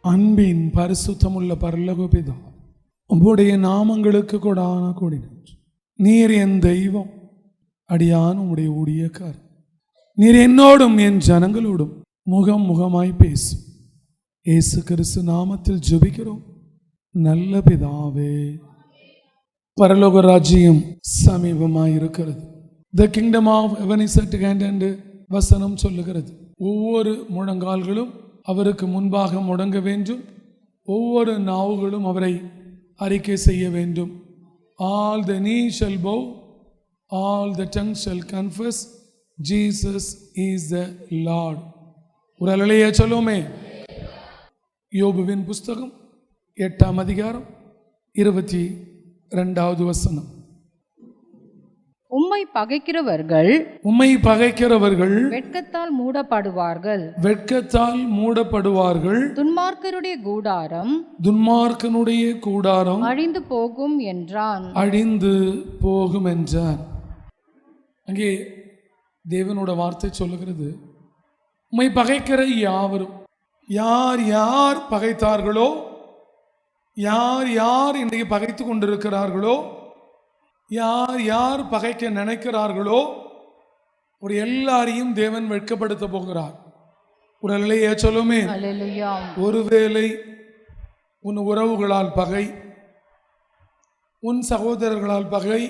அன்பின் பரிசுத்தமுள்ள பரலோக பிதா, உம்முடைய நாமங்களுக்கு கொடான கொடி நன்றி. நீர் என் தெய்வம், அடியான் உம்முடைய ஊழியக்காரர். நீர் என்னோடும் என் ஜனங்களோடும் முகம் முகமாய் பேசும். இயேசு கிறிஸ்து நாமத்தில் ஜெபிக்கிறோம் நல்ல பிதாவே. பரலோக ராஜ்யம் சமீபமாய் இருக்கிறது. The kingdom of heaven is at hand என்று வசனம் சொல்லுகிறது. ஒவ்வொரு முழங்கால்களும் அவருக்கு முன்பாக முடங்க வேண்டும், ஒவ்வொரு நாவுகளும் அவரை அறிக்கை செய்ய வேண்டும். All the knee shall bow, all the tongue shall confess, Jesus is the Lord. ஒரு அல்லேலூயா சொல்லுவோமே. யோபுவின் புஸ்தகம் 8ஆம் அதிகாரம் 22வது வசனம். உம்மை பகைக்கிறவர்கள் வெட்கத்தால் மூடப்படுவார்கள். துன்மார்க்கனுடைய கூடாரம் அழிந்து போகும் என்றான். அங்கே தேவனோட வார்த்தை சொல்லுகிறது, உம்மை பகைக்கிற யாவரும், யார் பகைத்தார்களோ, யார் இன்றைக்கு பகைத்து கொண்டிருக்கிறார்களோ, யார் பகைக்க நினைக்கிறார்களோ, ஒரு எல்லாரையும் தேவன் வெட்கப்படுத்த போகிறார். ஒரு அல்லேலூயா சொல்லுமே. ஒருவேளை உன் உறவுகளால் பகை, உன் சகோதரர்களால் பகை,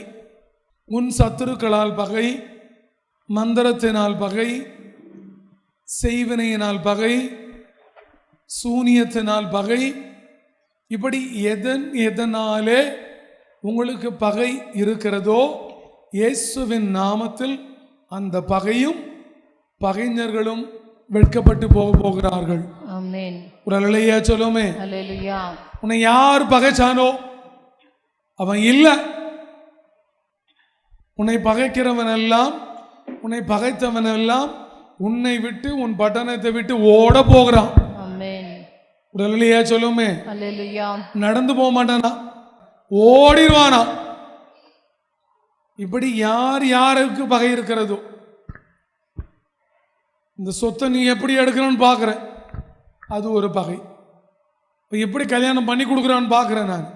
உன் சத்துருக்களால் பகை, மந்திரத்தினால் பகை, செய்வினையினால் பகை, சூனியத்தினால் பகை, இப்படி எதனாலே உங்களுக்கு பகை இருக்கிறதோ, இயேசுவின் நாமத்தில் அந்த பகையும் பகைஞர்களும் வெட்கப்பட்டு போகிறார்கள். ஆமென். ஒரு அல்லேலூயா சொல்லுமே. அல்லேலூயா. உன்னை யார் பகைச்சானோ அவன் இல்லை. உன்னை பகைக்கிறவன் எல்லாம், உன்னை பகைத்தவன் எல்லாம் உன்னை விட்டு, உன் பட்டணத்தை விட்டு ஓட போகிறான். ஆமென். ஒரு அல்லேலூயா சொல்லுமே. அல்லேலூயா. நடந்து போக மாட்டானா, ஓடிடுவானா. இப்படி யாருக்கு பகை இருக்கிறதோ, இந்த சொத்தை நீ எப்படி எடுக்கிறன்னு பார்க்குற, அது ஒரு பகை. எப்படி கல்யாணம் பண்ணி கொடுக்குறான்னு பார்க்குறேன் நான்,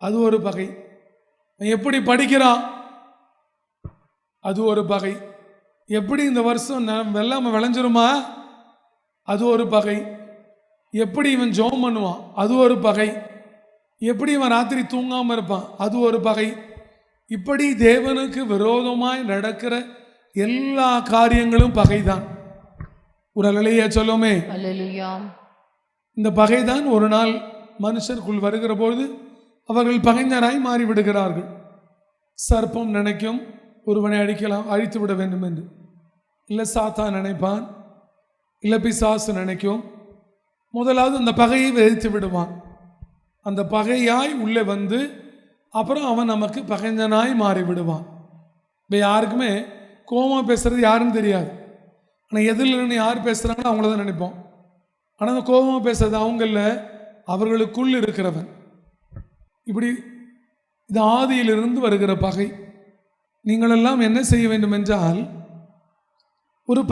அது ஒரு பகை. எப்படி படிக்கிறான், அது ஒரு பகை. எப்படி இந்த வருஷம் வெள்ளாம விளைஞ்சிருமா, அது ஒரு பகை. எப்படி இவன் ஜெபம் பண்ணுவான், அது ஒரு பகை. எப்படி இவன் ராத்திரி தூங்காமல் இருப்பான், அது ஒரு பகை. இப்படி தேவனுக்கு விரோதமாய் நடக்கிற எல்லா காரியங்களும் பகைதான். ஒரு அல்லேலூயா சொல்லுமே. அல்லேலூயா. இந்த பகைதான் ஒரு நாள் மனுஷருக்குள் வருகிற பொழுது அவர்கள் பகைஞராய் மாறிவிடுகிறார்கள். சர்ப்பம் நினைக்கும் ஒருவனை அழித்து விட வேண்டும் என்று, இல்லை சாத்தான் நினைப்பான், இல்லை பிசாசு நினைக்கும். முதலாவது அந்த பகையை வெறுத்து விடுவான். அந்த பகையாய் உள்ளே வந்து அப்புறம் அவன் நமக்கு பகைஞனாய் மாறிவிடுவான். இப்போ யாருக்குமே கோபமாக பேசுறது யாருன்னு தெரியாது. ஆனால் எதிரில் யார் பேசுகிறாங்களோ அவங்கள தான் நினைப்போம். ஆனால் அந்த கோபமாக பேசுறது அவங்கள, அவர்களுக்குள் இருக்கிறவன். இப்படி இது ஆதியிலிருந்து வருகிற பகை. நீங்களெல்லாம் என்ன செய்ய வேண்டும் என்றால், ஒரு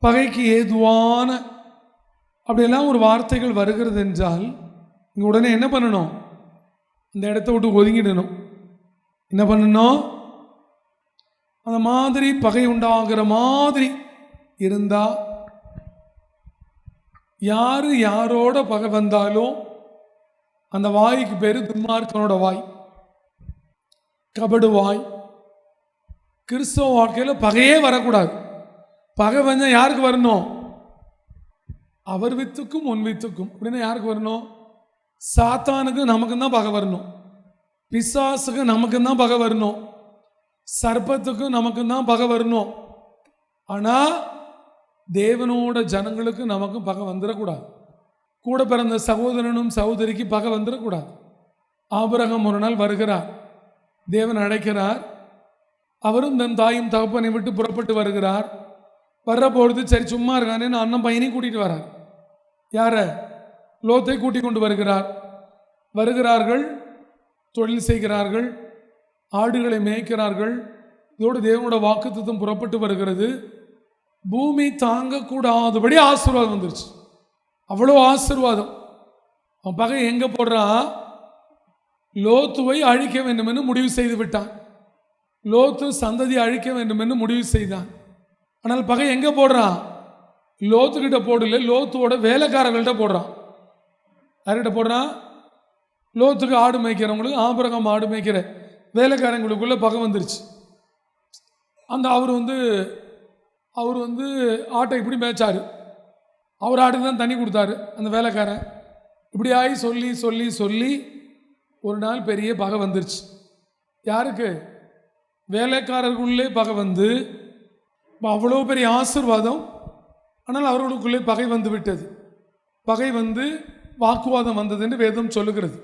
பகைக்கு ஏதுவான அப்படியெல்லாம் ஒரு வார்த்தைகள் வருகிறது என்றால், நீங்கள் உடனே என்ன பண்ணணும், இந்த இடத்த விட்டு ஒதுங்கிடணும். என்ன பண்ணணும், அந்த மாதிரி பகை உண்டாகிற மாதிரி இருந்தா, யாரோட பகை வந்தாலும் அந்த வாய்க்கு பேரு துன்மார்க்கனோட வாய், கபடு வாய். கிறிஸ்தவ வாழ்க்கையில் பகையே வரக்கூடாது. பகை வந்தால் யாருக்கு வரணும், அவர் வித்துக்கும் உன் வித்துக்கும். அப்படின்னா யாருக்கு வரணும், சாத்தானுக்கு நமக்கு தான் பகை வரணும், பிசாசுக்கு நமக்கு தான் பகை வரணும், சர்ப்பத்துக்கு நமக்கு தான் பகை வரணும். ஆனால் தேவனோட ஜனங்களுக்கு நமக்கு பகை வந்துடக்கூடாது. கூட பிறந்த சகோதரனும் சகோதரிக்கு பகை வந்துடக்கூடாது. ஆபிரகாம் ஒரு நாள் வருகிறார், தேவன் அழைக்கிறார். அவரும் தன் தாயும் தகப்பனை விட்டு புறப்பட்டு வருகிறார். வர்றபொழுது சரி சும்மா இருக்கானேன்னு அண்ணன் பையனையும் கூட்டிகிட்டு வரார். யார, லோத்தை கூட்டிக் கொண்டு வருகிறார்கள். தொழில் செய்கிறார்கள், ஆடுகளை மேய்க்கிறார்கள். இதோடு தேவனோட வாக்குத்தத்தம் புறப்பட்டு வருகிறது. பூமி தாங்கக்கூடாதபடி ஆசீர்வாதம் வந்துருச்சு. அவ்வளோ ஆசீர்வாதம். அவன் பகை எங்கே போடுறான்? லோத்துவை அழிக்க வேண்டும் என்று முடிவு செய்து விட்டான். லோத்து சந்ததியை அழிக்க வேண்டும் என்று முடிவு செய்தான். ஆனால் பகை எங்கே போடுறான்? லோத்துக்கிட்ட போடல, லோத்துவோட வேலைக்காரர்கள்ட்ட போடுறான். யார்கிட்ட போடுறான்? லோத்துக்கு ஆடு மேய்க்கிறவங்களுக்கு, ஆபிரகாம் ஆடு மேய்க்கிற வேலைக்காரங்களுக்குள்ள பகை வந்துருச்சு. அந்த அவர் வந்து ஆட்டை இப்படி மேய்ச்சாரு, அவர் ஆட்டுக்கு தான் தண்ணி கொடுத்தாரு அந்த வேலைக்காரன். இப்படி ஆகி சொல்லி சொல்லி சொல்லி ஒரு நாள் பெரிய பகை வந்துருச்சு. யாருக்கு? வேலைக்காரர்களுள்ளே பகை வந்து அவ்வளோ பெரிய ஆசீர்வாதம். ஆனால் அவர்களுக்குள்ளே பகை வந்து விட்டது. பகை வந்து வாக்குவாதம் வந்தது என்று வேதம் சொல்லுகிறது.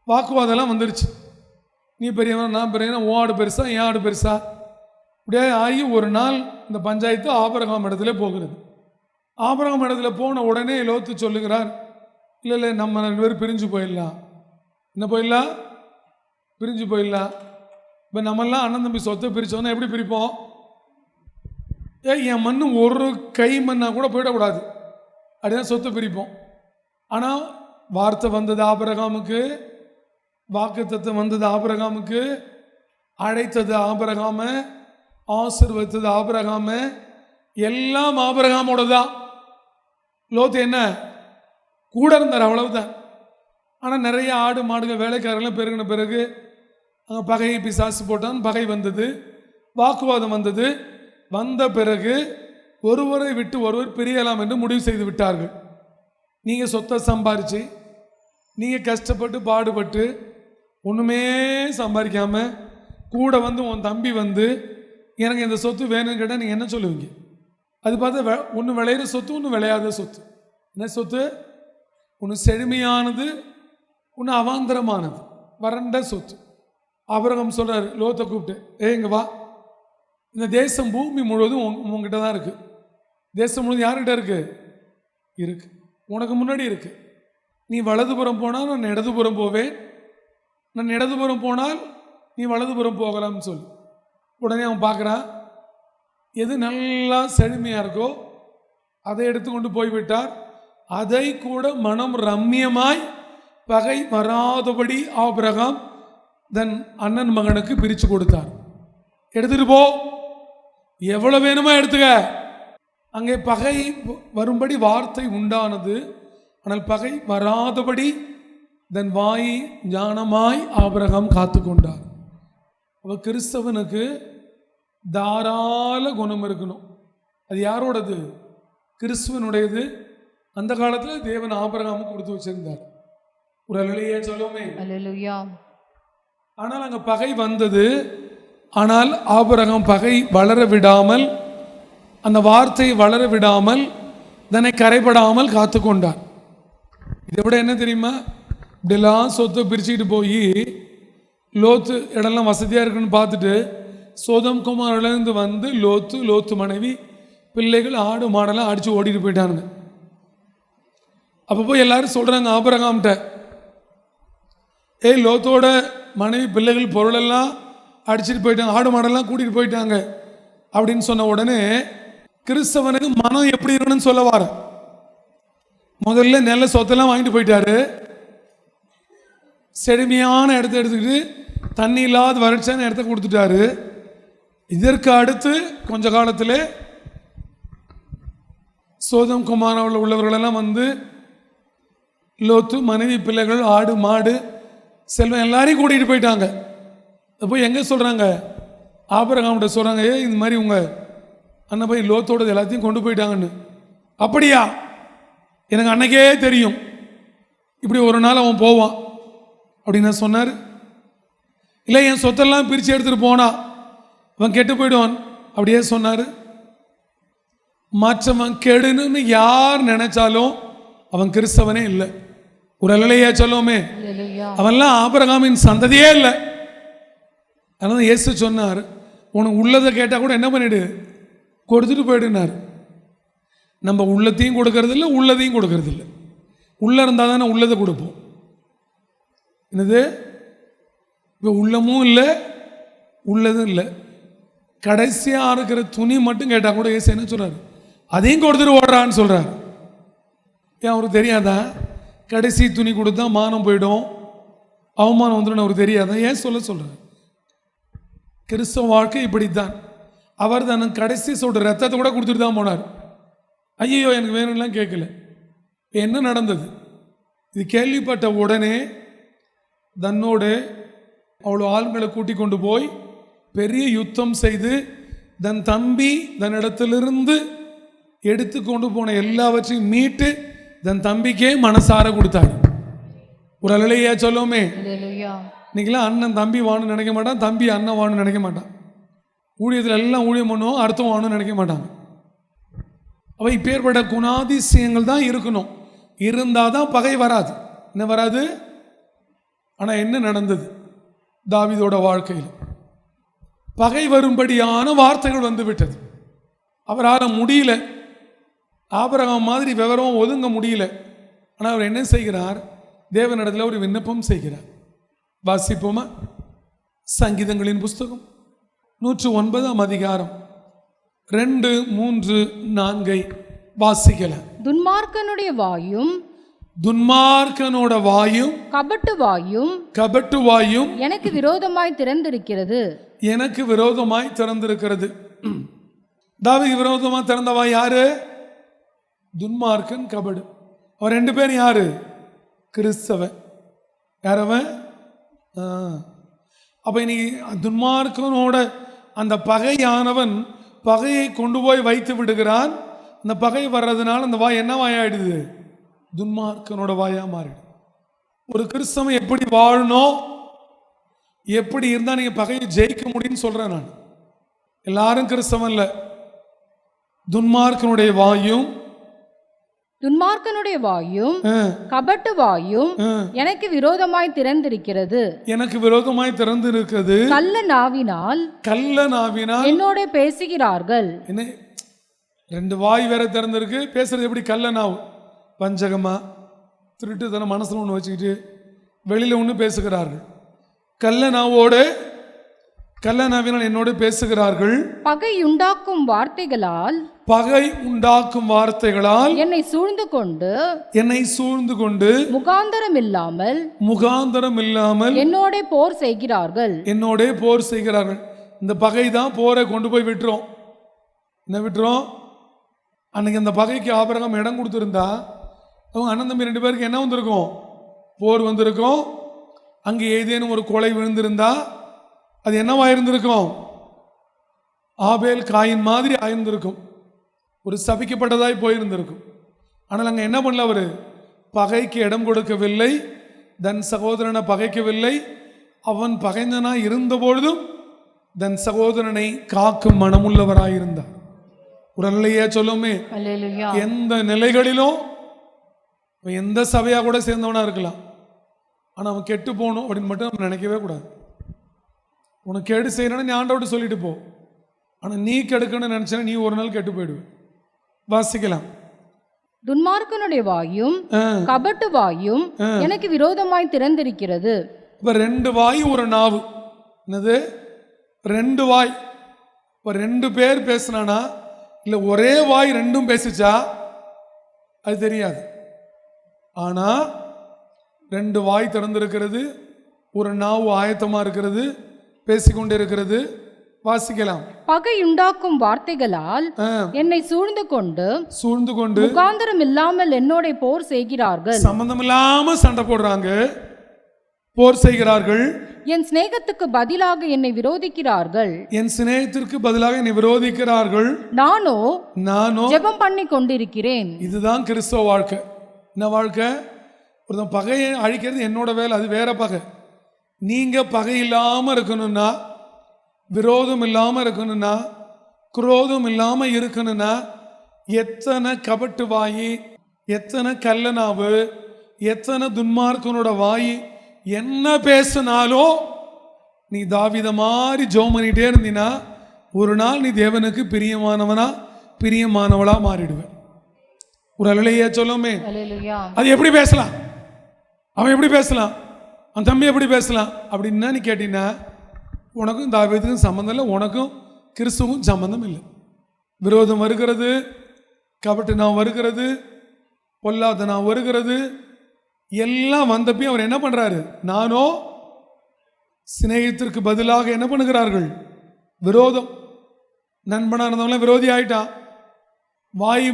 வாக்குவாதம்லாம் வந்துருச்சு. நீ பெரியவன், நான் பெரியவன், உன் ஆடு பெருசா, என் ஆடு பெருசா, இப்படியே ஆகி ஒரு நாள் இந்த பஞ்சாயத்து ஆபிரகாம் இடத்துல போகிறது. ஆபிரகாம் இடத்துல போன உடனே லோத்து சொல்லுகிறார், இல்லை இல்லை, நம்ம 2 பேரும் பிரிஞ்சு போயிடலாம். என்ன போயிடலாம்? பிரிஞ்சு போயிடலாம். இப்போ நம்மெல்லாம் அண்ணன் தம்பி சொத்தை பிரித்தோன்னா எப்படி பிரிப்போம்? என் மண்ணு ஒரு கை மண்ணா கூட போயிடக்கூடாது, அப்படிதான் சொத்தை பிரிப்போம். ஆனால் வார்த்தை வந்தது ஆபிரகாமுக்கு, வாக்குத்தத்தம் வந்தது ஆபிரகாமுக்கு, அழைத்தது ஆபிரகாம, ஆசீர்வதித்தது ஆபிரகாம, எல்லாம் ஆபிரகாமோட தான். லோத்து என்ன கூட இருந்தார், அவ்வளவுதான். ஆனால் நிறைய ஆடு மாடுகள் வேலைக்காரர்கள் பெருகின பிறகு அங்கே பகையை பிசாசு போட்டான். பகை வந்தது, வாக்குவாதம் வந்தது. வந்த பிறகு ஒருவரை விட்டு ஒருவர் பிரியலாம் என்று முடிவு செய்து விட்டார்கள். நீங்கள் சொத்தை சம்பாரித்து, நீங்கள் கஷ்டப்பட்டு பாடுபட்டு ஒன்றுமே சம்பாதிக்காமல் கூட வந்து உன் தம்பி வந்து எனக்கு இந்த சொத்து வேணும்னு கேட்டால் நீங்கள் என்ன சொல்லுவீங்க? அது பார்த்தா ஒன்று விளையிற சொத்து, ஒன்று விளையாத சொத்து. என்ன சொத்து? ஒன்று செழுமையானது, ஒன்று அவாந்தரமானது, வறண்ட சொத்து. ஆபிரகாம் சொல்கிறார் லோத்தை கூப்பிட்டு, இங்கே வா, இந்த தேசம் பூமி முழுவதும் உங்ககிட்ட தான் இருக்குது. தேசம் முழுவதும் யார்கிட்ட இருக்கு? உனக்கு முன்னாடி இருக்கு. நீ வலதுபுறம் போனால் நான் இடதுபுறம் போவேன், நான் இடதுபுறம் போனால் நீ வலதுபுறம் போகலாம்னு சொல்லு. உடனே அவன் பார்க்குறான், எது நல்லா செழுமையாக இருக்கோ அதை எடுத்துக்கொண்டு போய்விட்டார். அதை கூட மனம் ரம்மியமாய் பகை வராதபடி ஆபிரகாம் தன் அண்ணன் மகனுக்கு பிரித்து கொடுத்தார். எடுத்துட்டு போ, எவ்வளவு வேணுமோ எடுத்துக்க. அங்கே பகை வரும்படி வார்த்தை உண்டானது, ஆனால் பகை வராதபடி தன் வாயை ஞானமாய் ஆபிரகாம் காத்து கொண்டார். அவ கிறிஸ்தவனுக்கு தாராள குணம் இருக்கணும். அது யாரோடது? கிறிஸ்துவனுடையது. அந்த காலத்தில் தேவன் ஆபிரகாமுக்கு கொடுத்து வச்சிருந்தார். ஒரு அல்லேலூயா சொல்லுவோமே. அல்லேலூயா. ஆனால் அங்கே பகை வந்தது. ஆனால் ஆபிரகாம் பகை வளர விடாமல், அந்த வார்த்தையை வளர விடாமல், தன்னை கரைபடாமல் காத்து கொண்டார். இதை விட என்ன தெரியுமா? இப்படிலாம் சொத்தை பிரிச்சுக்கிட்டு போய் லோத்து இடம்லாம் வசதியாக இருக்குன்னு பார்த்துட்டு சோதம் குமாரிலேருந்து வந்து லோத்து மனைவி பிள்ளைகள் ஆடு மாடெல்லாம் அடித்து ஓடிட்டு போயிட்டானுங்க. அப்போ போய் எல்லாரும் சொல்கிறாங்க ஆபிரகாம்கிட்ட, லோத்தோட மனைவி பிள்ளைகள் பொருளெல்லாம் அடிச்சுட்டு போயிட்டாங்க, ஆடு மாடெல்லாம் கூட்டிகிட்டு போயிட்டாங்க அப்படின்னு சொன்ன உடனே கிறிஸ்தவனுக்கு மனம் எப்படி இருக்கணும்னு சொல்ல வார. முதல்ல நல்ல சொத்தெல்லாம் வாங்கிட்டு போயிட்டாரு, செழுமையான இடத்த எடுத்துக்கிட்டு தண்ணி இல்லாத வறட்சியான இடத்த கொடுத்துட்டாரு. இதற்கு அடுத்து கொஞ்ச காலத்தில் சோதம் குமாராவில் உள்ளவர்களெல்லாம் வந்து லோத்து மனைவி பிள்ளைகள் ஆடு மாடு செல்வம் எல்லாரையும் கூட்டிகிட்டு போயிட்டாங்க. அப்போ எங்கே சொல்கிறாங்க? ஆபிரகாம்கிட்ட சொல்கிறாங்க, இந்த மாதிரி உங்கள் அண்ணன் போய் லோத்தோடது எல்லாத்தையும் கொண்டு போயிட்டாங்கன்னு. அப்படியா? எனக்கு அன்னைக்கே தெரியும் இப்படி ஒரு நாள் அவன் போவான் அப்படின்னு சொன்னார். இல்லை, என் சொத்தெல்லாம் பிரித்து எடுத்துகிட்டு போனா அவன் கெட்டு போயிடுவான் அப்படியே சொன்னார். மற்றவன் கெடுன்னு யார் நினைச்சாலும் அவன் கிறிஸ்தவனே இல்லை. ஒரு அல்லேலூயா சொல்லுவோமே. அவன்லாம் ஆபிரகாமின் சந்ததியே இல்லை. அதனால இயேசு சொன்னார், உனக்கு உள்ளதை கேட்டால் கூட என்ன பண்ணிடு, கொடுத்துட்டு போயிடுனார். நம்ம உள்ளத்தையும் கொடுக்கறது இல்லை, உள்ளதையும் கொடுக்கறது இல்லை. உள்ளே இருந்தால் தானே உள்ளதை கொடுப்போம். என்னது? இப்போ உள்ளமும் இல்லை, உள்ளதும் இல்லை. கடைசியாக இருக்கிற துணி மட்டும் கேட்டால் கூட இயேசு என்ன சொல்கிறார்? அதையும் கொடுத்துட்டு ஓடுறான்னு சொல்கிறார். ஏன் அவருக்கு தெரியாதா? கடைசி துணி கொடுத்தா மானம் போயிடும், அவமானம் வந்துடும் அவருக்கு தெரியாதா? ஏன் சொல்கிறேன், கிறிஸ்தவ வாழ்க்கை இப்படித்தான். அவர் தன் கடைசி சொல்கிற ரத்தத்தை கூட கொடுத்துட்டு தான் போனார். ஐயோ எனக்கு வேணும்லாம் கேட்கல. என்ன நடந்தது? இது கேள்விப்பட்ட உடனே தன்னோடு அவ்வளோ ஆள்களை கூட்டி கொண்டு போய் பெரிய யுத்தம் செய்து தன் தம்பி தன்னிடத்திலிருந்து எடுத்து கொண்டு போன எல்லாவற்றையும் மீட்டு தன் தம்பிக்கே மனசார கொடுத்தாரு. ஒரு அலையா சொல்லுவோமே. இன்னைக்கெல்லாம் அண்ணன் தம்பி வான்னு நினைக்க மாட்டான், தம்பி அண்ணன் வான்னு நினைக்க மாட்டான். ஊழியத்தில் எல்லாம் ஊழியம் பண்ணுவோம், அர்த்தம் வான்னு நினைக்க மாட்டாங்க. அவை இப்பேற்பட்ட குணாதிசயங்கள் தான் இருக்கணும். இருந்தால் தான் பகை வராது. என்ன வராது? ஆனால் என்ன நடந்தது தாவீதோட வாழ்க்கையில்? பகை வரும்படியான வார்த்தைகள் வந்து விட்டது. அவரால் முடியல, ஆபிரகாம் மாதிரி விவரம் ஒதுங்க முடியல. ஆனால் அவர் என்ன செய்கிறார்? தேவனிடத்தில் ஒரு விண்ணப்பம் செய்கிறார். வாசிப்போமா? சங்கீதங்களின் புஸ்தகம் 109 அதிகாரம் 2, 3, 4 வாசிக்கலாம். துன்மார்க்கனுடைய வாயும் துன்மார்க்கனோட வாயும் கபட்டு வாயும் எனக்கு விரோதமாய் திறந்திருக்கிறது. எனக்கு விரோதமாய் திறந்திருக்கிறது. தாவீதுக்கு விரோதமாய் திறந்த வாய் யாரு? துன்மார்க்கன், கபடு. அவன் 2 பேர் யாரு? கிறிஸ்தவன். யாரவன்? அப்ப இன்னைக்கு துன்மார்க்கனோட அந்த பகையானவன் பகையை கொண்டு போய் வைத்து விடுகிறான். அந்த பகை வர்றதுனால அந்த வாய் என்ன வாயாயிடுது? துன்மார்க்கனோட வாயா மாறிடும். ஒரு கிறிஸ்தவன் எப்படி வாழணும், எப்படி இருந்தா நீங்க பகையை ஜெயிக்க முடியும்னு சொல்றேன் நான். எல்லாரும் கிறிஸ்தவன் இல்ல. துன்மார்க்கனுடைய வாயும் கபட்டு வாயும் எனக்கு விரோதமாய் திறந்திருக்கிறது. எனக்கு விரோதமாய் திறந்திருக்கிறது. கள்ள நாவினால் என்னோட பேசுகிறார்கள். என்ன 2 வாய் வேற திறந்திருக்கு. பேசுறது எப்படி? கள்ள நாவு. வஞ்சகமா, திருட்டுத்தனம் மனசுல ஒன்று வச்சுக்கிட்டு வெளியில ஒன்று பேசுகிறார்கள். கள்ள நாவினால் என்னோடு பேசுகிறார்கள். பகை உண்டாக்கும் வார்த்தைகளால் என்னை சூழ்ந்து கொண்டு முகாந்தரம் இல்லாமல் என்னோட போர் செய்கிறார்கள். இந்த பகை தான் போரை கொண்டு போய் விட்டுரும். என்ன விட்டுரும்? அன்னைக்கு அந்த பகைக்கு ஆபிரகாம் இடம் கொடுத்திருந்தா அவங்க அண்ணன் தம்பி 2 பேருக்கு என்ன வந்திருக்கும்? போர் வந்திருக்கும். அங்கே ஏதேனும் ஒரு கொலை விழுந்திருந்தா அது என்னவா இருந்திருக்கும்? ஆபேல் காயின் மாதிரி ஆயிருந்திருக்கும். ஒரு சபிக்கப்பட்டதாய் போயிருந்திருக்கும். ஆனால் அங்கே என்ன பண்ணல? அவர் பகைக்கு இடம் கொடுக்கவில்லை, தன் சகோதரனை பகைக்கவில்லை. அவன் பகைஞனா இருந்த பொழுதும் தன் சகோதரனை காக்கும் மனமுள்ளவராயிருந்தார். உடல்லையே சொல்லுமே. எந்த நிலைகளிலும் எந்த சபையா கூட சேர்ந்தவனா இருக்கலாம். ஆனால் அவன் கெட்டு போகணும் அப்படின்னு மட்டும் நம்ம நினைக்கவே கூடாது. உனக்கு கெடு செய்யணும்னு நீ ஆண்டவர்கிட்ட சொல்லிட்டு போ. ஆனால் நீ கெடுக்கணும்னு நினைச்சா நீ ஒரு நாள் கெட்டு போயிடுவ. வாசிக்கலாம். துன்மார்க்கனுடைய வாயும் கபட்டு வாயும் எனக்கு விரோதமாய் திறந்திருக்கிறது. இப்ப 2 வாய் ஒரு நாவு. என்னது? 2 வாய். இப்ப 2 பேர் பேசினானா இல்ல ஒரே வாய் 2ம் பேசிச்சா அது தெரியாது. ஆனா 2 வாய் திறந்திருக்கிறது, ஒரு நாவு ஆயத்தமா இருக்கிறது, பேசிக்கொண்டே இருக்கிறது. வாசிக்கலாம். பகை உண்டாக்கும் வார்த்தைகளால் என்னை சூழ்ந்து கொண்டு முகாந்தரம் இல்லாமல் என்னோட போர் செய்கிறார்கள். சம்பந்தம் இல்லாம சண்டை போடுறாங்க, போர் செய்கிறார்கள். என் சிநேகத்துக்கு பதிலாக என்னை விரோதிக்கிறார்கள். நானோ ஜெபம் பண்ணி கொண்டிருக்கிறேன். இதுதான் கிறிஸ்தவ வாழ்க்கை. என்ன வாழ்க்கை? ஒரு பகையை அழிக்கிறது என்னோட வேலை, அது வேற பகை. நீங்க பகை இல்லாம இருக்கணும்னா, விரோதம் இல்லாம இருக்கணும்னா, குரோதம் இல்லாம இருக்கணும்னா, எத்தனை கபட்டு வாயி, எத்தனை கள்ளனாவு, எத்தனை துன்மார்க்கனோட வாயி என்ன பேசினாலும் நீ தாவீத மாதிரி ஜெபம் பண்ணிட்டே இருந்தீனா ஒரு நாள் நீ தேவனுக்கு பிரியமானவளா மாறிடுவ. ஒரு அல்லேலூயா சொல்லுமே. அது எப்படி பேசலாம்? அவன் எப்படி பேசலாம்? அவன் தம்பி எப்படி பேசலாம் அப்படின்னா நீ கேட்டீங்கன்னா உனக்கும் தாவீதுக்கும் சம்பந்தம் இல்லை, உனக்கும் கிறிஸ்துவுக்கும் சம்பந்தம் இல்லை. விரோதம் வருகிறது, கபட்டு நான் வருகிறது, பொல்லாத நான் வருகிறது எல்லாம் வந்தப்பையும் அவர் என்ன பண்றாரு? நானோ சிநேகத்திற்கு பதிலாக என்ன பண்ணுகிறார்கள்? விரோதம். நண்பனா இருந்தவங்களாம் விரோதி ஆயிட்டான். வாய்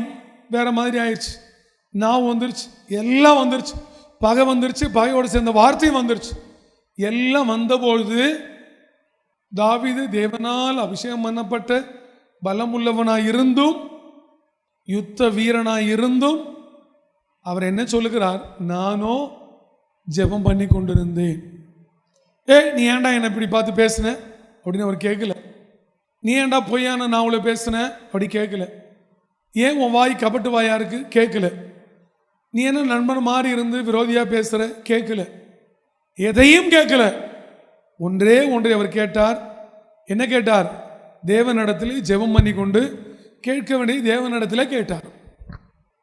வேற மாதிரி ஆயிடுச்சு, நான் வந்துருச்சு, எல்லாம் வந்துருச்சு, பகை வந்துருச்சு, பகையோடு சேர்ந்த வார்த்தையும் வந்துருச்சு. எல்லாம் வந்தபொழுது தாவீது தேவனால் அபிஷேகம் பண்ணப்பட்ட பலமுள்ளவனாய் இருந்தும் யுத்த வீரனாய் இருந்தும் அவர் என்ன சொல்லுகிறார்? நானோ ஜெபம் பண்ணி கொண்டிருந்தேன். நீ ஏன்டா என்னை இப்படி பார்த்து பேசுன அப்படின்னு அவர் கேட்கல. நீ ஏன்டா பொய்யான நான் அவளை பேசுன அப்படி கேட்கல. ஏன் உன் வாய் கபட்டு வாயா இருக்கு கேட்கல. நீ என்ன நண்பன் மாறி இருந்து விரோதியா பேசுற கேட்கல. எதையும் கேட்கல. ஒன்றே ஒன்றை அவர் கேட்டார். என்ன கேட்டார்? தேவனிடத்தில் ஜெபம் பண்ணி கொண்டு கேட்க வேண்டிய தேவனிடத்தில் கேட்டார்.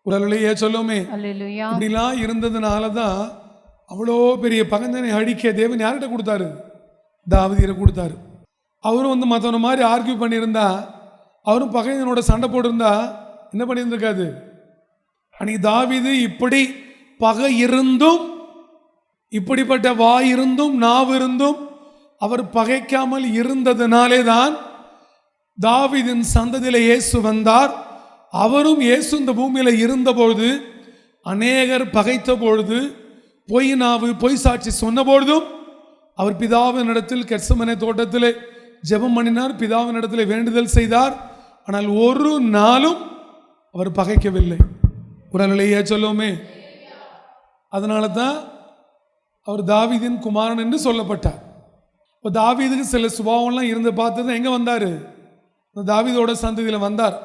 உடலையே சொல்லுமே. இப்படிலாம் இருந்ததுனால தான் அவ்வளோ பெரிய பகைஞனை அழிக்க தேவன் யார்கிட்ட கொடுத்தாரு? தாவீதுக்கு கொடுத்தாரு. அவரும் மற்றவன மாதிரி ஆர்கியூ பண்ணியிருந்தா, அவரும் பகைஞனோட சண்டை போட்டிருந்தா என்ன பண்ணியிருந்திருக்காது? அன்னைக்கு தாவீது இப்படி பகை இருந்தும், இப்படிப்பட்ட வாய் இருந்தும் நாவு இருந்தும் அவர் பகைக்காமல் இருந்ததுனாலே தான் தாவீதின் சந்ததியில இயேசு வந்தார். அவரும் இயேசு இந்த பூமியில இருந்தபொழுது அநேகர் பகைத்த பொழுது, பொய் நாவு பொய் சாட்சி சொன்ன பொழுதும் அவர் பிதாவின் இடத்தில் கெத்செமனே தோட்டத்திலே ஜெபம் பண்ணினார், பிதாவின் இடத்தில் வேண்டுதல் செய்தார். ஆனால் ஒரு நாளும் அவர் பகைக்கவில்லை. உடலையே சொல்லுமே. அதனால தான் அவர் தாவீதின் குமாரன் என்று சொல்லப்பட்டார். இப்போ தாவீதுக்கு சில சுபாவம்லாம் இருந்து பார்த்தது எங்கே வந்தார்? தாவீதோட சந்ததியில் வந்தார்.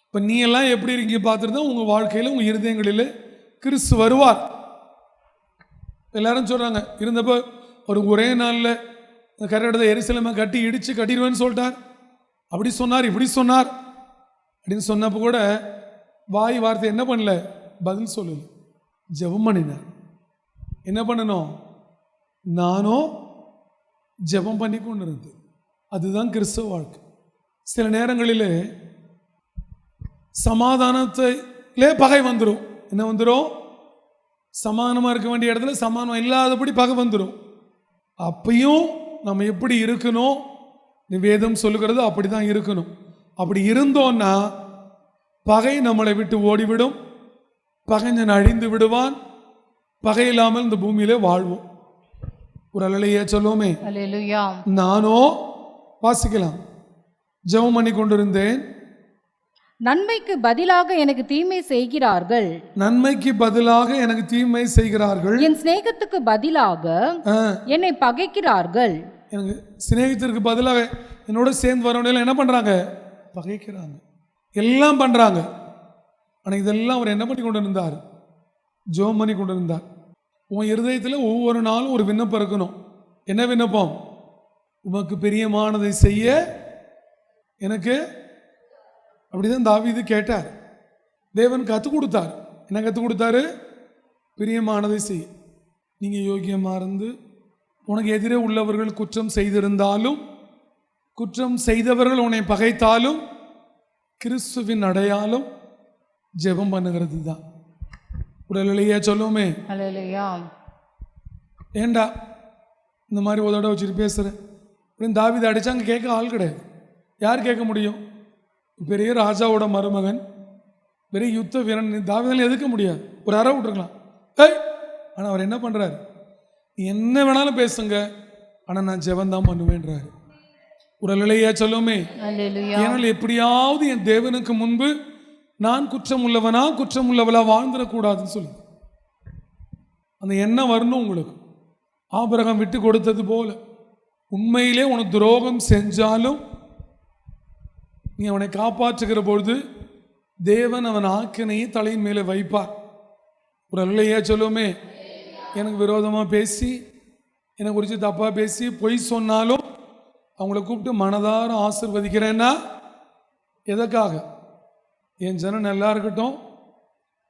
இப்போ நீ எல்லாம் எப்படி இருக்கீங்க பார்த்துருந்தா உங்கள் வாழ்க்கையில் உங்கள் இருதயங்களில் கிறிஸ்து வருவார். எல்லாரும் சொல்கிறாங்க, இருந்தப்போ ஒரு ஒரே நாளில் கட்டடத்தை எருசலேமை கட்டி இடித்து கட்டிடுவேன்னு சொல்லிட்டார், அப்படி சொன்னார், இப்படி சொன்னார் அப்படின்னு சொன்னப்போ கூட வாய் வார்த்தை என்ன பண்ணல? பதில் சொல்லல, ஜெபம் பண்ணினார். என்ன பண்ணணும்? நானும் ஜெபம் பண்ணி கொண்டு இருந்தது. அதுதான் கிறிஸ்தவ வாழ்க்கை. சில நேரங்களில் சமாதானத்திலே பகை வந்துடும். என்ன வந்துடும்? சமாதானமாக இருக்க வேண்டிய இடத்துல சமாதானம் இல்லாதபடி பகை வந்துடும். அப்பையும் நம்ம எப்படி இருக்கணும்? வேதம் சொல்லுகிறது அப்படி தான் இருக்கணும். அப்படி இருந்தோன்னா பகை நம்மளை விட்டு ஓடிவிடும், பகைஞன் அழிந்து விடுவான், பகை இல்லாமல் இந்த பூமியிலே வாழ்வோம். ஒரு அல்லேலூயா சொல்லுவோமே. நானோ வாசிக்கலாம், ஜெபம் பண்ணி கொண்டிருந்தேன், நன்மைக்கு பதிலாக எனக்கு தீமை செய்கிறார்கள், நன்மைக்கு பதிலாக எனக்கு தீமை செய்கிறார்கள், என் சிநேகத்துக்கு பதிலாக என்னை பகைக்கிறார்கள். எனக்கு சிநேகத்திற்கு பதிலாக என்னோட சேர்ந்து வரவங்க என்ன பண்றாங்க? பகைக்கிறாங்க, எல்லாம் பண்றாங்க. ஆனால் இதெல்லாம் அவர் என்ன பண்ணி கொண்டு இருந்தார்? ஜெபம் பண்ணி கொண்டு இருந்தார். உன் இருதயத்தில் ஒவ்வொரு நாளும் ஒரு விண்ணப்பம் இருக்கணும். என்ன விண்ணப்பம்? உமக்கு பிரியமானதை செய்ய எனக்கு. அப்படிதான் தாவீது கேட்டார். தேவன் கற்றுக் கொடுத்தார். என்ன கற்றுக் கொடுத்தாரு? பிரியமானதை செய்ய. நீங்கள் யோகியமாக இருந்து உனக்கு எதிரே உள்ளவர்கள் குற்றம் செய்திருந்தாலும், குற்றம் செய்தவர்கள் உன்னை பகைத்தாலும், கிறிஸ்துவின் அடையாளம் ஜெபம் பண்ணுகிறது தான். உடலையா சொல்லுவோமே. ஏண்டா இந்த மாதிரி உதட வச்சுட்டு பேசுகிறேன் அப்படின்னு தாவீது அடித்தாங்க. கேட்க ஆள் கிடையாது. யார் கேட்க முடியும்? பெரிய ராஜாவோட மருமகன், பெரிய யுத்த வீரன், தாவீதால எதுக்க முடியாது. ஒரு அறை விட்டுருக்கலாம். ஆனால் அவர் என்ன பண்ணுறாரு? என்ன வேணாலும் பேசுங்க, ஆனால் நான் ஜெபந்தான் பண்ணுவேன்றாரு. உடலையா சொல்லுமே. ஏனால் எப்படியாவது என் தேவனுக்கு முன்பு நான் குற்றம் உள்ளவனா குற்றம் உள்ளவளா வாழ்ந்துடக்கூடாதுன்னு சொல்லி அந்த எண்ணம் வரணும் உங்களுக்கு. ஆபிரகாம் விட்டு கொடுத்தது போல, உண்மையிலே உனக்கு துரோகம் செஞ்சாலும் நீ அவனை காப்பாற்றுகிற பொழுது தேவன் அவன் ஆக்கினையை தலையின் மேலே வைப்பார். ஒரு அல்லையா சொல்லுவோமே. எனக்கு விரோதமாக பேசி, என்னை குறித்து தப்பாக பேசி பொய் சொன்னாலும் அவங்கள கூப்பிட்டு மனதார ஆசீர்வதிக்கிறேன்னா எதற்காக? என் ஜனம் நல்லா இருக்கட்டும்.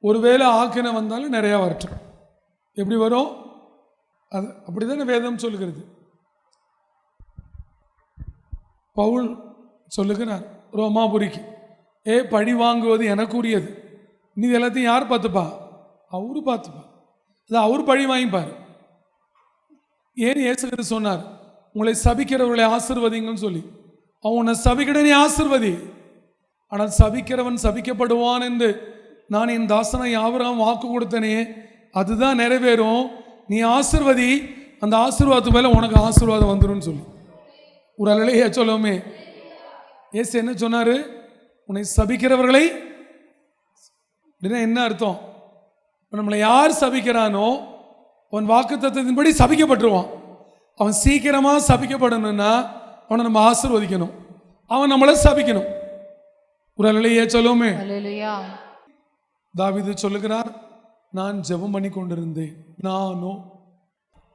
ஒருவேளை ஆக்கினை வந்தாலும் நிறையா வரட்டும். எப்படி வரும்? அது அப்படி தானே வேதம் சொல்லுகிறது. பவுல் சொல்லுகிறார் ரோமாபுரிக்கு, பழி வாங்குவது எனக்குரியது, நீ எல்லாத்தையும் யார் பார்த்துப்பா? அவரு பார்த்துப்பா. அது அவர் பழி வாங்கிப்பார். ஏன் இயேசு கிறிஸ்து சொன்னார், உங்களை சபிக்கிறவர்களை ஆசீர்வதிங்கன்னு சொல்லி. அவன் உன்னை சபிக்கிட நீ ஆசீர்வதி. ஆனால் சபிக்கிறவன் சபிக்கப்படுவான் என்று நான் என் தாசனை ஆபிரகாம் வாக்கு கொடுத்தனே, அதுதான் நிறைவேறும். நீ ஆசீர்வதி, அந்த ஆசீர்வாதத்துக்கு மேலே உனக்கு ஆசீர்வாதம் வந்துடும் சொல்லி ஒரு அலையே சொல்லுவோமே. ஏசு என்ன சொன்னார்? உன்னை சபிக்கிறவர்களை அப்படின்னா என்ன அர்த்தம்? நம்மளை யார் சபிக்கிறானோ அவன் வாக்குத்தத்தத்தின்படி சபிக்கப்பட்டுருவான். அவன் சீக்கிரமாக சபிக்கப்படணும்னா அவனை நம்ம ஆசீர்வதிக்கணும், அவன் நம்மளை சபிக்கணும். ஒரு அலையே சொல்லுவோமே. தாவீது சொல்லுகிறார், நான் ஜெபம் பண்ணி கொண்டிருந்தேன். நானும்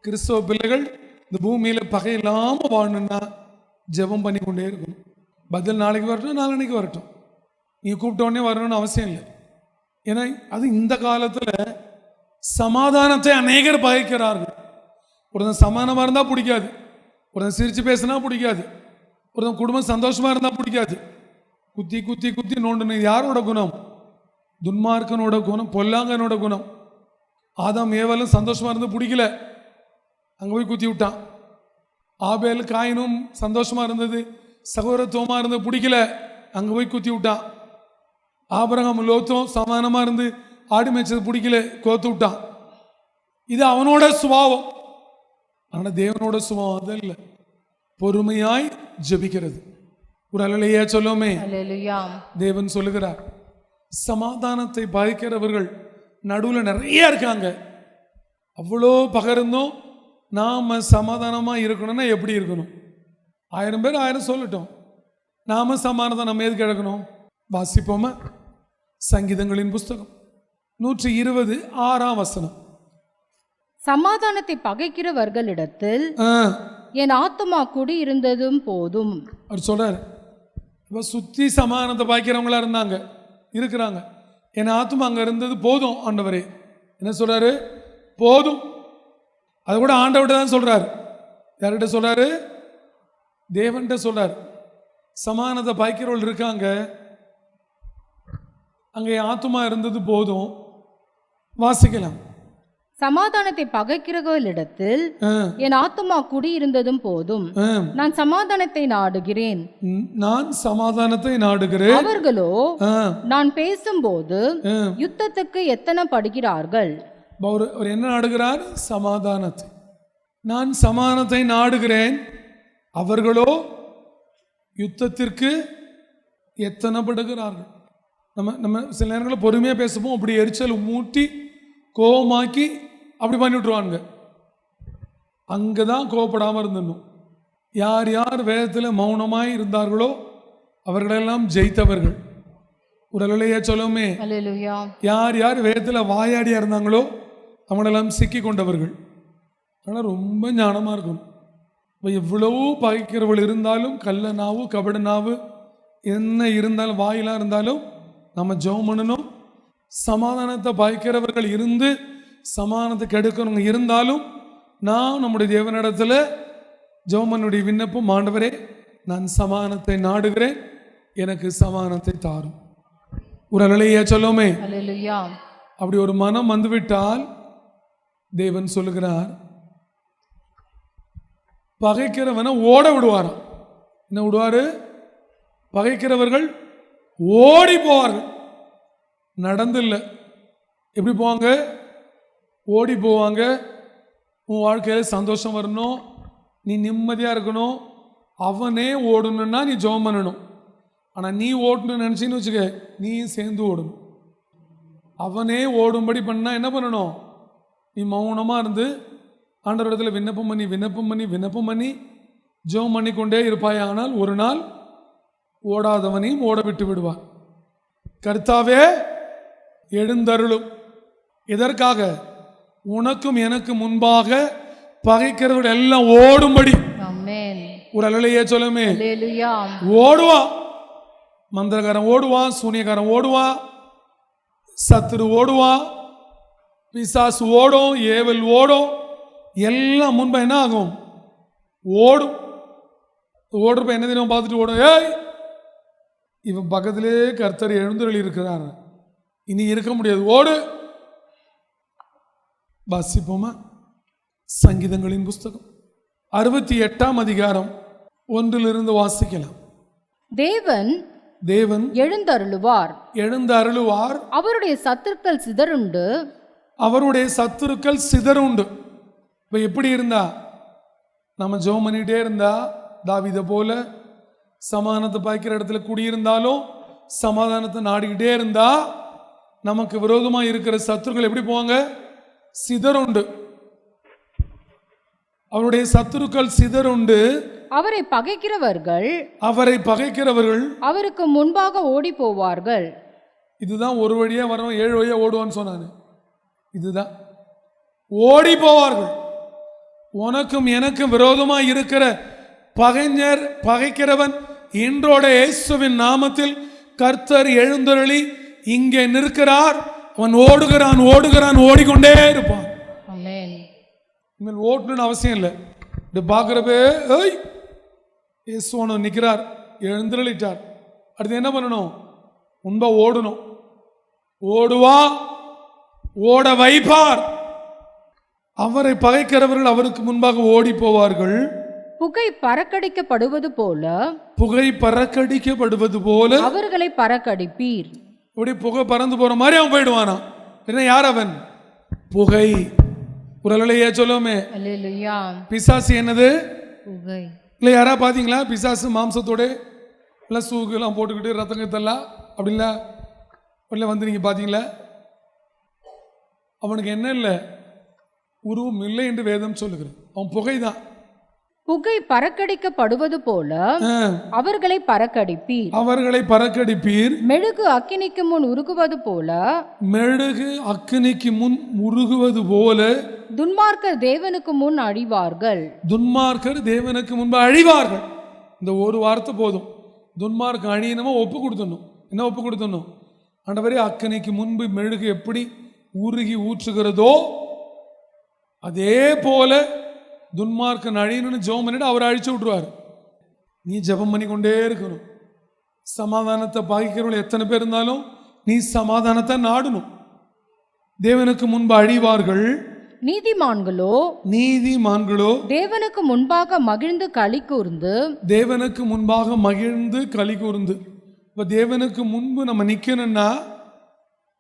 கிறிஸ்தவ பிள்ளைகள் இந்த பூமியில் பகை இல்லாமல் வாழணும்னா ஜெபம் பண்ணி கொண்டே இருக்கணும். பதில் நாளைக்கு வரட்டும், நாளன்னைக்கு வரட்டும், நீங்கள் கூப்பிட்டோடனே வரணும்னு அவசியம் இல்லை. ஏன்னா அது இந்த காலத்தில் சமாதானத்தை அநேகர் பகைக்கிறார்கள். ஒருத்தன் சமாதானமாக இருந்தால் பிடிக்காது, ஒருத்தன் சிரித்து பேசினா பிடிக்காது, ஒருத்தன் குடும்பம் சந்தோஷமாக இருந்தால் பிடிக்காது. குத்தி குத்தி குத்தி நோண்டுன்னு யாரோட குணம்? துன்மார்க்கனோட குணம், பொல்லாங்கனோட குணம். ஆதாம் ஏவாலும் சந்தோஷமாக இருந்து பிடிக்கல, அங்கே போய் குத்தி விட்டான். ஆபேல் காயினும் சந்தோஷமாக இருந்தது, சகோதரத்துவமாக இருந்து பிடிக்கல, அங்கே போய் குத்தி விட்டான். ஆபிரகாம் லோத்தும் சமாதானமாக இருந்து ஆடு மேய்ச்சது பிடிக்கல, கோத்து விட்டான். இது அவனோட சுபாவம். ஆனால் தேவனோட சுபாவம் அது இல்லை. பொறுமையாய் ஜெபிக்கிறது. ஒரு அலையா சொல்லுமே. தேவன் சொல்லுகிறார், சமாதானத்தை பாதிக்கிறவர்கள் நடுவில் நிறைய இருக்காங்க. அவ்வளோ பகர்ந்தும் நாம் சமாதானமாக இருக்கணும்னா எப்படி இருக்கணும்? 1000 பேர் 1000 சொல்லட்டும், நாம சமாதானத்தை நம்ம எதுக்கு இழக்கணும்? வாசிப்போமா? சங்கீதங்களின் புஸ்தகம் 126 சமாதானத்தை பகைக்கிறவர்களிடத்தில் என் ஆத்துமா குடி இருந்ததும் போதும். அவர் சொல்றாரு, இப்போ சுற்றி சமாதானத்தை பாய்க்கிறவங்களா இருந்தாங்க, இருக்கிறாங்க. என் ஆத்துமா அங்கே இருந்தது போதும் ஆண்டவரே. என்ன சொல்றாரு? போதும். அது கூட ஆண்டவர்கிட்ட தான் சொல்றாரு. யார்கிட்ட சொல்றாரு? தேவன்கிட்ட சொல்றாரு. சமாதானத்தை பாய்க்கிறவர்கள் இருக்காங்க, அங்கே என் ஆத்துமா இருந்தது போதும். வாசிக்கலாம். சமாதானத்தை பகைக்கிறவர்களிடத்தில் என் ஆத்துமா குடி இருந்ததும் போதும். நான் சமாதானத்தை நாடுகிறேன், நான் சமாதானத்தை நாடுகிறேன். அவர்களோ நான் பேசும்போது யுத்தத்துக்கு எத்தனை படுகிறார்கள். அவர் என்ன நாடுகிறார்? சமாதானத்தை. நான் சமாதானத்தை நாடுகிறேன், அவர்களோ யுத்தத்திற்கு எத்தனை படுகிறார்கள். நம்ம சில நேரங்களில் பொறுமையாக பேசுவோம், அப்படி எரிச்சல் மூட்டி கோபமாக்கி அப்படி பண்ணி விட்டுருவாங்க. அங்கே தான் கோபப்படாமல் இருந்துடணும். யார் யார் வேதத்தில் மௌனமாய் இருந்தார்களோ அவர்களெல்லாம் ஜெயித்தவர்கள். ஒரு அலையா சொல்லுமே. யார் யார் வேதத்தில் வாயாடியாக இருந்தாங்களோ அவங்களெல்லாம் சிக்கி கொண்டவர்கள். அதனால் ரொம்ப ஞானமாக இருக்கணும். இப்போ எவ்வளவோ பகைக்கிறவர்கள் இருந்தாலும், கள்ள நாவு கபட நாவு என்ன இருந்தாலும், வாயிலாக இருந்தாலும் நம்ம ஜெபம் பண்ணணும். சமாதானத்தை பாய்க்கிறவர்கள் இருந்து சமாதானத்தை கெடுக்கிறவங்க இருந்தாலும் நான் நம்முடைய தேவனிடத்தில் ஜெபமனுடைய விண்ணப்பம், ஆண்டவரே நான் சமாதானத்தை நாடுகிறேன், எனக்கு சமாதானத்தை தாரும். ஒரு அலையா சொல்லுமே. அப்படி ஒரு மனம் வந்துவிட்டால் தேவன் சொல்லுகிறார், பகைக்கிறவனை ஓட விடுவாராம். என்ன விடுவாரு? பகைக்கிறவர்கள் ஓடி போவார்கள். நடந்து இல்லை, எப்படி போவாங்க? ஓடி போவாங்க. உன் வாழ்க்கையில் சந்தோஷம் வரணும், நீ நிம்மதியாக இருக்கணும், அவனே ஓடணுன்னா நீ ஜெபம் பண்ணணும். ஆனால் நீ ஓடணும்னு நினச்சின்னு வச்சுக்க, நீ சேர்ந்து ஓடணும். அவனே ஓடும்படி பண்ணால் என்ன பண்ணணும்? நீ மௌனமாக இருந்து ஆண்டவரிடத்தில் விண்ணப்பம் பண்ணி விண்ணப்பம் பண்ணி விண்ணப்பம் பண்ணி ஜெபம் பண்ணி கொண்டே இருப்பாய். ஆனால் ஒரு நாள் ஓடாதவனையும் ஓட விட்டு விடுவார். கர்த்தாவே எழுந்தருளும். எதற்காக? உனக்கும் எனக்கு முன்பாக பகைக்கிறவர்கள் எல்லாம் ஓடும்படி. ஒரு அலையே சொல்லுமே. ஓடுவா, மந்திரக்காரன் ஓடுவான், சூனியக்காரன் ஓடுவான், சத்துரு ஓடுவான், பிசாசு ஓடும், ஏவல் ஓடும், எல்லாம் முன்பு என்ன ஆகும்? ஓடும். ஓடுறப்ப என்ன தெரியும்? பார்த்துட்டு ஓடும். ஏய், இவன் பக்கத்திலே கர்த்தர் எழுந்தருளி இருக்கிறார், இனி இருக்க முடியாது, ஓடு. வாசிப்போமா? சங்கீதங்களின் புஸ்தகம் 68ஆம் அதிகாரம் 1 வாசிக்கலாம். தேவன் எழுந்தருளுவார், அவருடைய சத்துருக்கள் சிதறுண்டு. இப்ப எப்படி இருந்தா? நம்ம ஜெபம் பண்ணிட்டே இருந்தா, தாவீதை போல சமாதானத்தை பாய்க்கிற இடத்துல குடியிருந்தாலும் சமாதானத்தை நாடிக்கிட்டே இருந்தா, நமக்கு விரோதமா இருக்கிற சத்துருக்கள் எப்படி போவாங்க? சிதறுண்டு. அவருடைய சத்துருக்கள் சிதறுண்டு. அவரை பகைக்கிறவர்கள் அவருக்கு முன்பாக ஓடி போவார்கள். இதுதான் ஒரு வழியா வரணும், 7 வழியா ஓடுவான்னு சொன்னாங்க. இதுதான் ஓடி போவார்கள். உனக்கும் எனக்கும் விரோதமா இருக்கிற பகைக்கிறவன் இன்றோட இயேசுவின் நாமத்தில் கர்த்தர் எழுந்தருளி இங்கே நிற்கிறார். அவன் ஓடுகிறான், ஓடிக்கொண்டே இருப்பான். ஓட்டணும்னு அவசியம் இல்லை. இப்படி பார்க்கிறப்பே இயேசு நிற்கிறார், எழுந்தருளிட்டார். அடுத்து என்ன பண்ணணும்? முன்பா ஓடணும். ஓடுவா, ஓட வைப்பார். அவரை பகைக்கிறவர்கள் அவருக்கு முன்பாக ஓடி போவார்கள். புகை பறக்கடிக்கப்படுவது போல அவர்களை பறக்கடிப்பீர். இப்படி புகை பறந்து போற மாதிரி அவன் போயிடுவானா? என்ன, யார் அவன்? புகை. குரலையே சொல்லுமே, பிசாசு என்னது? புகை. இல்லை, யாரா பாத்தீங்களா? பிசாசு மாம்சத்தோட எல்லாம் சூக்கெல்லாம் போட்டுக்கிட்டு ரத்தங்கத்தெல்லாம் அப்படிலாம் வந்து நீங்க பாத்தீங்களா? அவனுக்கு என்ன இல்லை, உருவம் இல்லை என்று வேதம் சொல்லுகிறது. அவன் புகைதான். புகை பறக்கடிக்கப்படுவது போல அவர்களை பறக்கடிப்பீர். மெழுகு அக்கினிக்கு முன் உருகுவது போல துன்மார்க்கர் தேவனுக்கு முன் அழிவார்கள். இந்த ஒரு வார்த்தை போதும். துன்மார்க்க அழியணுமா ஒப்பு கொடுத்தணும். என்ன ஒப்பு கொடுத்தணும்? ஆண்டவரே, அக்கினிக்கு முன்பு மெழுகு எப்படி உருகி ஊற்றுகிறதோ அதே போல துன்மார்க்கன் அழியணும்னு ஜெபம் பண்ணிட்டு அவரை அழிச்சு விட்டுருவார். நீ ஜெபம் பண்ணி கொண்டே இருக்கணும். சமாதானத்தை பாதிக்கிறவர்கள் எத்தனை பேர் இருந்தாலும் நீ சமாதானத்தை நாடணும். தேவனுக்கு முன்பு அழிவார்கள். நீதிமான்களோ தேவனுக்கு முன்பாக மகிழ்ந்து களி கூர்ந்து. இப்போ தேவனுக்கு முன்பு நம்ம நிற்கணும்னா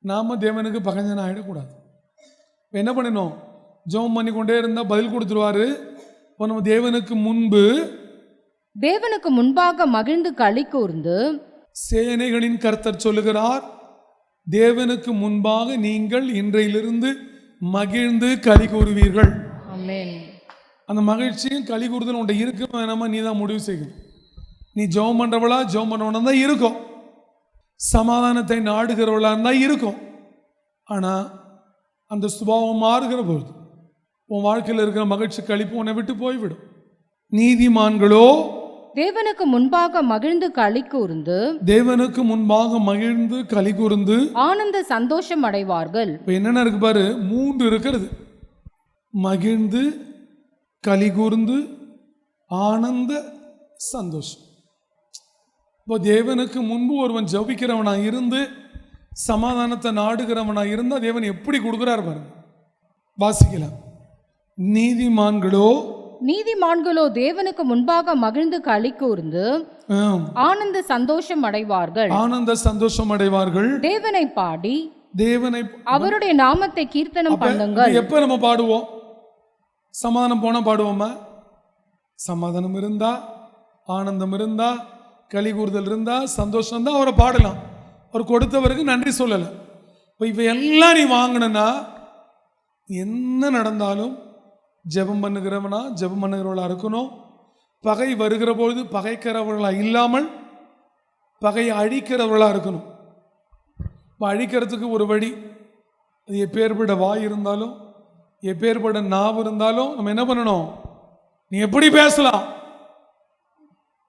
நாம தேவனுக்கு பகஞ்சன ஆகிடக்கூடாது. என்ன பண்ணணும்? ஜெபம் பண்ணி கொண்டே இருந்தால் பதில் கொடுத்துருவாரு. இப்போ நம்ம தேவனுக்கு முன்பாக மகிழ்ந்து களி கூர்ந்து. சேனைகளின் கர்த்தர் சொல்லுகிறார், தேவனுக்கு முன்பாக நீங்கள் இன்றையிலிருந்து மகிழ்ந்து களி கூறுவீர்கள். அந்த மகிழ்ச்சியும் களி கூறுதல் உன்ட்ட இருக்க வேணாமா நீ தான் முடிவு செய்யணும். நீ ஜெபம் பண்றவளா ஜெபம் பண்ணவனா தான் இருக்கும். சமாதானத்தை நாடுகிறவளா தான் இருக்கும். ஆனா அந்த சுபாவம் மாறுகிற பொழுது உன் வாழ்க்கையில் இருக்கிற மகிழ்ச்சி களிப்பு உன்னை விட்டு போய்விடும். நீதிமான்களோ தேவனுக்கு முன்பாக மகிழ்ந்து களி கூர்ந்து ஆனந்த சந்தோஷம் அடைவார்கள். என்னென்ன இருக்கு பாரு, 3 இருக்கிறது. மகிழ்ந்து, களி கூர்ந்து, ஆனந்த சந்தோஷம். இப்போ தேவனுக்கு முன்பு ஒருவன் ஜெபிக்கிறவனா இருந்து சமாதானத்தை நாடுகிறவனா இருந்தா தேவன் எப்படி கொடுக்கிறார் பாருங்க. வாசிக்கலாம். நீதிமான்களோ தேவனுக்கு முன்பாக மகிழ்ந்து களி கூர்ந்து ஆனந்த சந்தோஷம் அடைவார்கள். தேவனை பாடி அவருடைய நாமத்தை கீர்த்தனம் பண்ணுங்கள். எப்ப நம்ம பாடுவோம்? சமாதானம் போனா பாடுவோமா? சமாதானம் இருந்தா, ஆனந்தம் இருந்தா, களி கூறுதல் இருந்தா, சந்தோஷம் தான் அவரை பாடலாம். அவர் கொடுத்தவருக்கு நன்றி சொல்லலாம். இப்போ இவையெல்லாம் நீ வாங்கினா என்ன நடந்தாலும் ஜெபம் பண்ணுகிறவளா இருக்கணும். பகை வருகிற பொழுது பகைக்கிறவர்களா இல்லாமல் பகை அழிக்கிறவர்களா இருக்கணும். அழிக்கிறதுக்கு ஒரு வழி, அது எப்பேற்பட்ட வாய் இருந்தாலும் எப்பேற்பட்ட நாவு இருந்தாலும் நம்ம என்ன பண்ணணும்? நீ எப்படி பேசலாம்?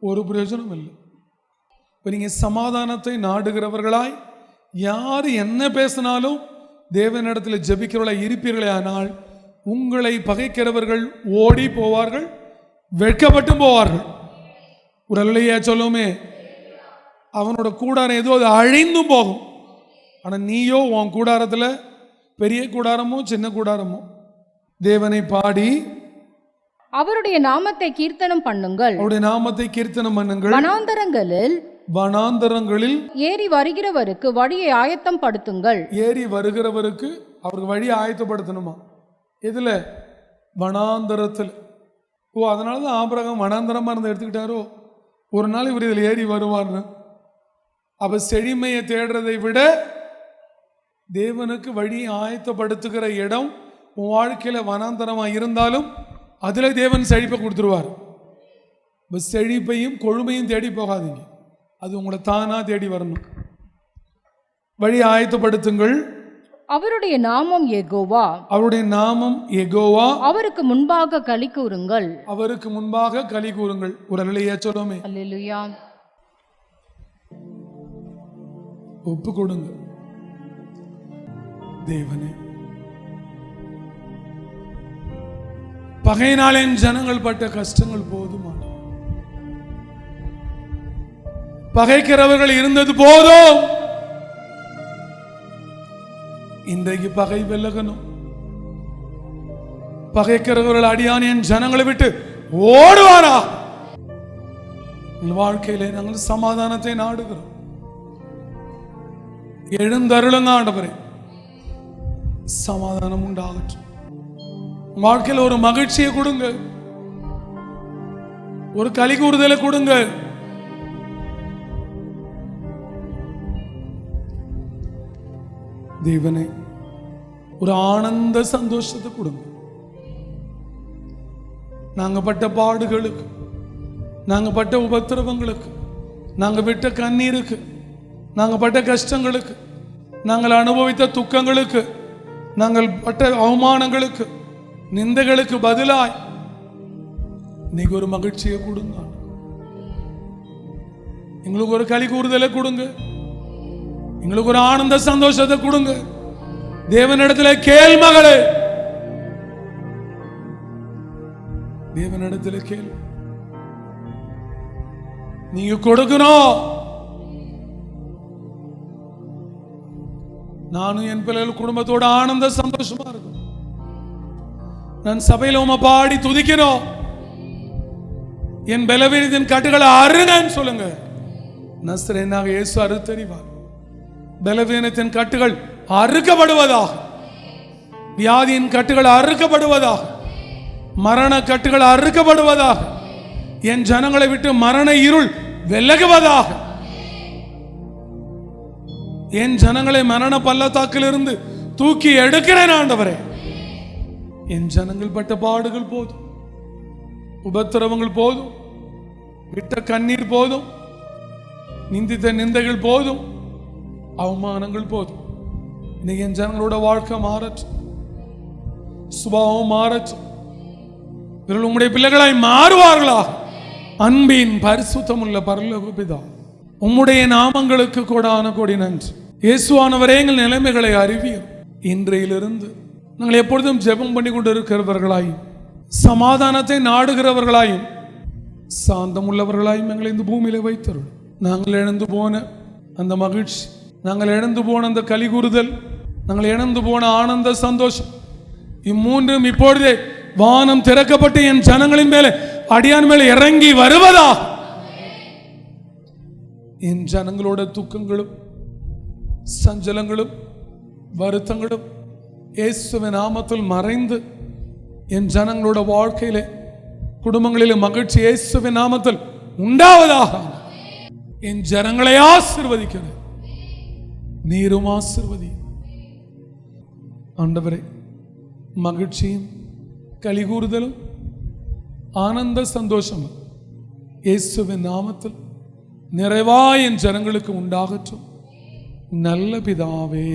ஒரு பிரயோஜனம் இல்லை. இப்போ நீங்கள் சமாதானத்தை நாடுகிறவர்களாய் யார் என்ன பேசினாலும் தேவனிடத்தில் ஜெபிக்கிறவர்களாய் இருப்பீர்களே, ஆனால் உங்களை பகைக்கிறவர்கள் ஓடி போவார்கள், வெட்கப்பட்டும் போவார்கள். ஒரு அல்லையா சொல்லுமே, அவனோட கூடாரம் ஏதோ அது அழிந்தும் போகும். ஆனால் நீயோ உன் கூடாரத்தில், பெரிய கூடாரமோ சின்ன கூடாரமோ, தேவனை பாடி அவருடைய நாமத்தை கீர்த்தனம் பண்ணுங்கள். அவருடைய நாமத்தை கீர்த்தனம் பண்ணுங்கள். வனாந்தரங்களில் ஏறி வருகிறவருக்கு வழியை ஆயத்தம் படுத்துங்கள். ஏறி வருகிறவருக்கு அவருக்கு வழியை ஆயத்தப்படுத்தணுமா? எதுல? வனாந்தரத்தில். ஓ, அதனால தான் ஆபிரகாம் வனாந்தரமா இருந்து எடுத்துக்கிட்டாரோ, ஒரு நாள் இவர் இதில் ஏறி வருவார்னு. அப்ப செழிமையை தேடுறதை விட தேவனுக்கு வழி ஆயத்தப்படுத்துகிற இடம் உன் வாழ்க்கையில வனாந்தரமா இருந்தாலும் அதுல தேவன் செழிப்பை கொடுத்துருவார். செழிப்பையும் கொழுமையும் தேடி போகாதீங்க, அது உங்களை தானா தேடி வரணும். வழி ஆயத்தப்படுத்துங்கள். அவருடைய நாமம் யெகோவா. அவருடைய நாமம் யெகோவா. அவருக்கு முன்பாக களி கூறுங்கள். அவருக்கு முன்பாக களி கூறுங்கள். ஒரு அல்லேலூயா சொல்லுமே. அல்லேலூயா. ஒப்பு கொடுங்க. தேவனே, பகையினாலே ஜனங்கள் பட்ட கஷ்டங்கள் போதுமா? பகைக்கிறவர்கள் இருந்தது போதும். இன்றைக்கு பகை விலகணும். பகைக்கிறவர்கள் அடியான் என் ஜனங்களை விட்டு ஓடுவாரா? வாழ்க்கையிலே நாங்கள் சமாதானத்தை நாடுகிறோம். எழுந்தருளுங்க ஆண்டவரே, சமாதானம் உண்டாகட்டும். வாழ்க்கையில் ஒரு மகிழ்ச்சியை கொடுங்க, ஒரு களி கூறுதலை கொடுங்க. தேவனே, ஒரு ஆனந்த சந்தோஷத்தை கொடுங்க. நாங்க பட்ட பாடுகளுக்கு, நாங்க பட்ட உபத்திரவங்களுக்கு, நாங்க விட்ட கண்ணீருக்கு, நாங்க பட்ட கஷ்டங்களுக்கு, நாங்கள் அனுபவித்த துக்கங்களுக்கு, நாங்கள் பட்ட அவமானங்களுக்கு, நிந்தைகளுக்கு பதிலாய் இன்னைக்கு ஒரு மகிழ்ச்சியை கொடுங்க. எங்களுக்கு ஒரு களி கூறுதலை கொடுங்க. எங்களுக்கு ஒரு ஆனந்த சந்தோஷத்தை கொடுங்க. தேவனிடத்துல கேள் மகளே, தேவனிடத்துல கேள். நீங்க கொடுக்கணும். நானும் என் பிள்ளைகள் குடும்பத்தோட ஆனந்த சந்தோஷமா இருக்கும். நான் சபையில உம பாடி துதிக்கிறோம். என் பலவீனத்தின் கட்டுகளை அறுங்கன்னு சொல்லுங்க. நஸ்ரேனாக இயேசு அறுத்தறிவார். பலவீனத்தின் கட்டுகள் அறுக்கப்படுவதாக, வியாதியின் கட்டுகள் அறுக்கப்படுவதாக, மரண கட்டுகள் அறுக்கப்படுவதாக, என் ஜனங்களை விட்டு மரண இருள் விலகுவதாக, என் ஜனங்களை மரண பள்ளத்தாக்கிலிருந்து தூக்கி எடுக்கிறேன் ஆண்டவரே. என் ஜனங்கள் பட்ட பாடுகள் போதும், உபத்திரவங்கள் போதும், விட்ட கண்ணீர் போதும், நிந்தித்த நிந்தைகள் போதும், அவமானங்கள் போதும். இன்னைக்கு என் ஜனங்களோட வாழ்க்கை மாறட்டும், சுபாவம் மாறட்டும். இவர்கள் உங்களுடைய பிள்ளைகளாய் மாறுவார்களா? அன்பின் பரிசுத்தமுள்ள பரலோக பிதா, உம்முடைய நாமங்களுக்கு கோடான கோடி நன்றி. இயேசுவானவரே, எங்கள் நிலைமைகளை அறிவியும். இன்றையிலிருந்து நாங்கள் எப்பொழுதும் ஜெபம் பண்ணி கொண்டு இருக்கிறவர்களாயும், சமாதானத்தை நாடுகிறவர்களாயும், சாந்தம் உள்ளவர்களாயும் எங்களை இந்த பூமியில வைத்தருள். நாங்கள் இழந்து போன அந்த மகிழ்ச்சி, நாங்கள் இழந்து போன அந்த களி கூறுதல், நாங்கள் இழந்து போன ஆனந்த சந்தோஷம், இம்மூன்றும் இப்பொழுதே வானம் திறக்கப்பட்டு என் ஜனங்களின் மேலே, அடியான் மேலே இறங்கி வருவதா. என் ஜனங்களோட துக்கங்களும் சஞ்சலங்களும் வருத்தங்களும் இயேசுவின் நாமத்தில் மறைந்து என் ஜனங்களோட வாழ்க்கையிலே, குடும்பங்களிலே மகிழ்ச்சி இயேசுவின் நாமத்தில் உண்டாவதாக. என் ஜனங்களை ஆசீர்வதிக்கிறேன், நீரும் ஆசீர்வதி ஆண்டவரே. மகிழ்ச்சியும் கலிகூறுதலும் ஆனந்த சந்தோஷமும் இயேசுவின் நாமத்தில் நிறைவாய் என் ஜனங்களுக்கு உண்டாகட்டும். நல்ல பிதாவே.